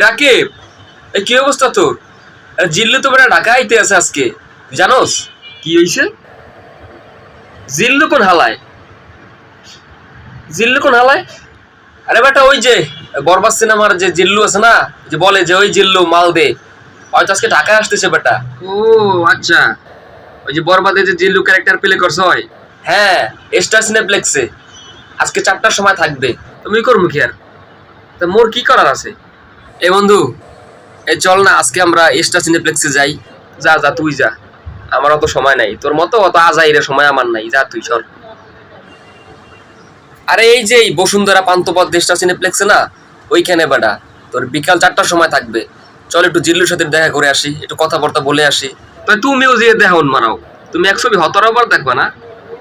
রাকিব, কি অবস্থা তোর? জিল্লু তো বেটা ঢাকা আইতে আছে আজকে, জানোস? কি হইছে? জিল্লু কোন হালায়? জিল্লু কোন হালায়? আরে বেটা ওই যে বরবাদ সিনেমার যে জিল্লু আছে না, যে বলে যে ওই জিল্লু মাল দে, হয়তো আজকে ঢাকায় আসতেছে বেটা। ও আচ্ছা, ওই যে বরবাদে যে জিল্লু ক্যারেক্টার প্লে করছ হয়। হ্যাঁ, স্টার সিনেপ্লেক্সে আজকে 4টার সময় থাকবে। তুমি করবো কি আর? তা মোর কি করার আছে? এ বন্ধু, এই চল না আজকে আমরা স্টার সিনেপ্লেক্সে যাই। যা যা তুই যা, আমার অত সময় নাই, তোর মতো অত আজাইরে সময় আমার নাই, যা তুই চল। আরে এই যে বসুন্ধরা পান্থপথ স্টার সিনেপ্লেক্সে না, ওইখানে বেটা তোর বিকাল 4টার সময় থাকবে। চল একটু জিল্লুর সাথে দেখা করে আসি, একটু কথাবার্তা বলে আসি। তাই তুমিও যে দেহন মারাও, তুমি এক ছবি হতরবার দেখবা না?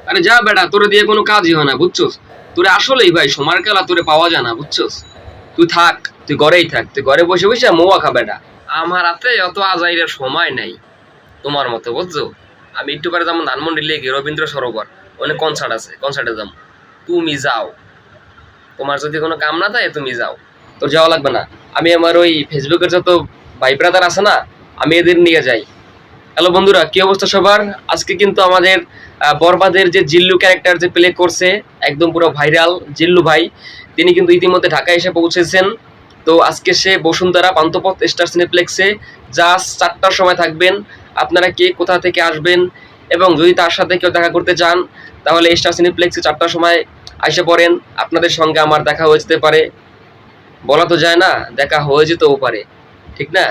আরে যা বেটা, তোরে দিয়ে কোনো কাজই হয় না বুঝছস। তোরে আসলেই ভাই সময়ের কালা তোরে পাওয়া যায় না বুঝছস। তুই থাক, তুই ঘরেই থাক, তুই ঘরে বসে বসে মোয়া খা বেটা। আমার হাতে অত আজাইরের সময় নাই তোমার মতো বুঝছো। আমি একটু পরে যেমন ধানমন্ডি লেগে রবীন্দ্র সরোবর, অনেক কনসার্ট আছে, কনসার্টে যাম। তুমি যাও, তোমার যদি কোনো কাম না থাকে তুমি যাও, তোর যাওয়া লাগবে না। আমি আমার ওই ফেসবুকের যত ভাই ব্রাদার আছে না, আমি এদের নিয়ে যাই। হ্যালো বন্ধুরা, কি অবস্থা সবার? আজকে কিন্তু আমাদের বরবাদের যে জিল্লু ক্যারেক্টার যে প্লে করছে, একদম পুরো ভাইরাল জিল্লু ভাই, তিনি কিন্তু ইতিমধ্যে ঢাকায় এসে পৌঁছেছেন। তো আজকে সে বসুন্ধরা পান্থপথ স্টার সিনেপ্লেক্সে জাস্ট 4টার সময় থাকবেন। আপনারা কে কোথা থেকে আসবেন এবং যদি তার সাথে কেউ দেখা করতে চান, তাহলে স্টার সিনেপ্লেক্সে 4টার সময় আইসা পড়েন। আপনাদের সঙ্গে আমার দেখা হয়ে যেতে পারে, বলা তো যায় না, দেখা হয়ে যেতেও পারে, ঠিক না?